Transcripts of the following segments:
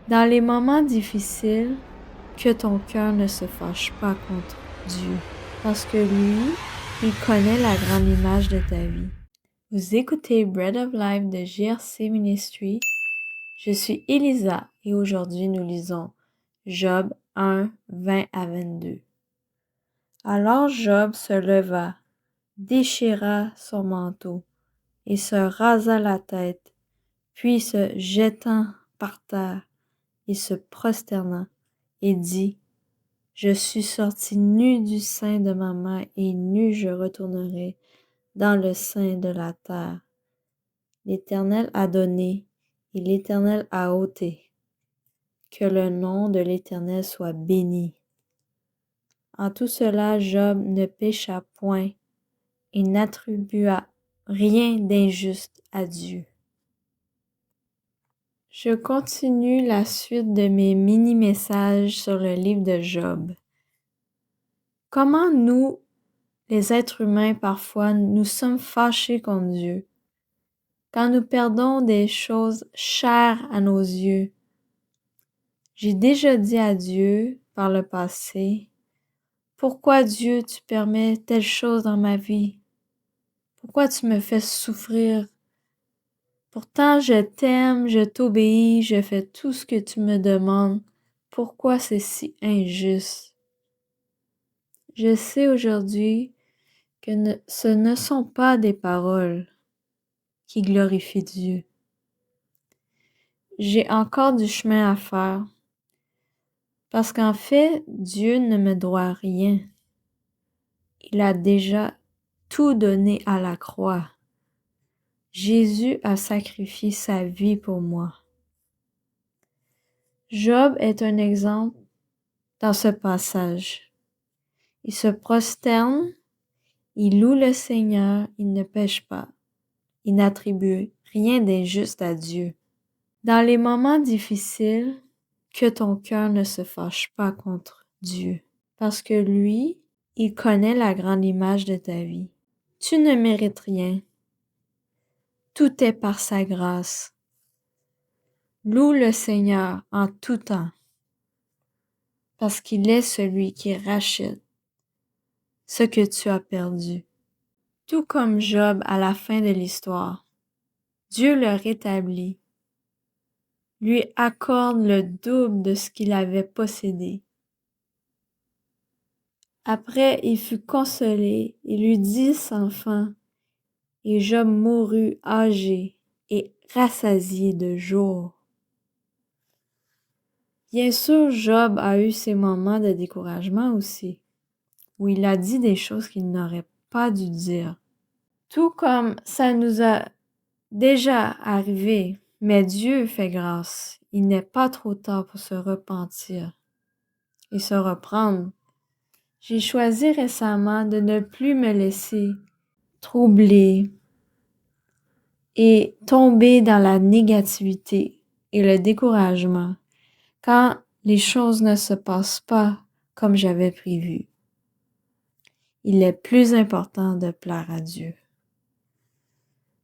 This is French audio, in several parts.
Dans les moments difficiles, que ton cœur ne se fâche pas contre Dieu, parce que lui, il connaît la grande image de ta vie. Vous écoutez Bread of Life de GRC Ministry. Je suis Elisa et aujourd'hui nous lisons Job 1, 20 à 22. Alors Job se leva, déchira son manteau et se rasa la tête, puis se jetant par terre et se prosternant, et dit, je suis sorti nu du sein de ma mère et nu je retournerai dans le sein de la terre. L'Éternel a donné et l'Éternel a ôté. Que le nom de l'Éternel soit béni. En tout cela, Job ne pécha point et n'attribua rien d'injuste à Dieu. Je continue la suite de mes mini-messages sur le livre de Job. Comment nous, les êtres humains, parfois, nous sommes fâchés contre Dieu. Quand nous perdons des choses chères à nos yeux. J'ai déjà dit à Dieu, par le passé, pourquoi Dieu tu permets telle chose dans ma vie? Pourquoi tu me fais souffrir? Pourtant, je t'aime, je t'obéis, je fais tout ce que tu me demandes. Pourquoi c'est si injuste? Je sais aujourd'hui que ce ne sont pas des paroles qui glorifient Dieu. J'ai encore du chemin à faire parce qu'en fait, Dieu ne me doit rien. Il a déjà tout donné à la croix. Jésus a sacrifié sa vie pour moi. Job est un exemple dans ce passage. Il se prosterne, il loue le Seigneur, il ne pêche pas. Il n'attribue rien d'injuste à Dieu. Dans les moments difficiles, que ton cœur ne se fâche pas contre Dieu, parce que lui, il connaît la grande image de ta vie. Tu ne mérites rien. Tout est par sa grâce. Loue le Seigneur en tout temps, parce qu'il est celui qui rachète ce que tu as perdu. Tout comme Job à la fin de l'histoire, Dieu le rétablit, lui accorde le double de ce qu'il avait possédé. Après, il fut consolé, il eut 10 enfants, et Job mourut âgé et rassasié de jours. Bien sûr, Job a eu ses moments de découragement aussi, où il a dit des choses qu'il n'aurait pas dû dire. Tout comme ça nous a déjà arrivé, mais Dieu fait grâce. Il n'est pas trop tard pour se repentir et se reprendre. J'ai choisi récemment de ne plus me laisser troubler et tomber dans la négativité et le découragement quand les choses ne se passent pas comme j'avais prévu. Il est plus important de plaire à Dieu.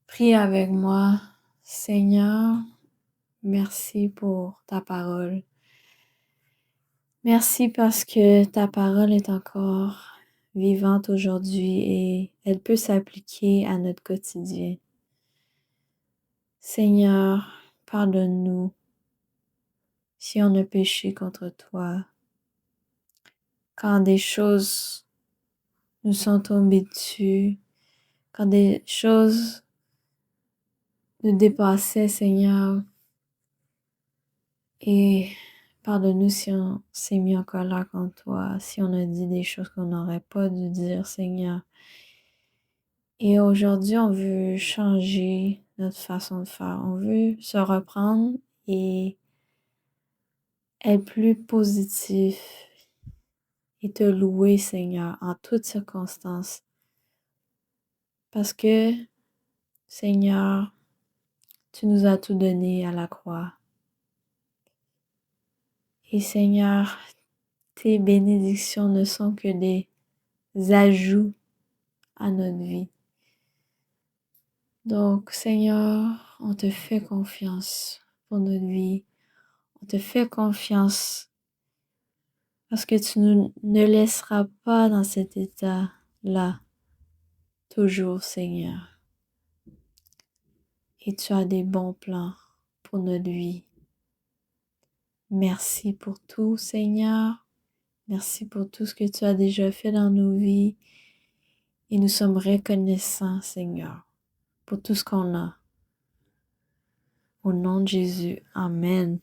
Prie avec moi, Seigneur, merci pour ta parole. Merci parce que ta parole est encore vivante aujourd'hui et elle peut s'appliquer à notre quotidien. Seigneur, pardonne-nous si on a péché contre toi. Quand des choses nous sont tombées dessus, quand des choses nous dépassaient, Seigneur, et pardonne-nous si on s'est mis en colère contre toi, si on a dit des choses qu'on n'aurait pas dû dire, Seigneur. Et aujourd'hui, on veut changer notre façon de faire. On veut se reprendre et être plus positif et te louer, Seigneur, en toutes circonstances. Parce que, Seigneur, tu nous as tout donné à la croix. Et Seigneur, tes bénédictions ne sont que des ajouts à notre vie. Donc, Seigneur, on te fait confiance pour notre vie. On te fait confiance parce que tu ne laisseras pas dans cet état-là toujours, Seigneur. Et tu as des bons plans pour notre vie. Merci pour tout, Seigneur. Merci pour tout ce que tu as déjà fait dans nos vies. Et nous sommes reconnaissants, Seigneur, pour tout ce qu'on a. Au nom de Jésus, Amen.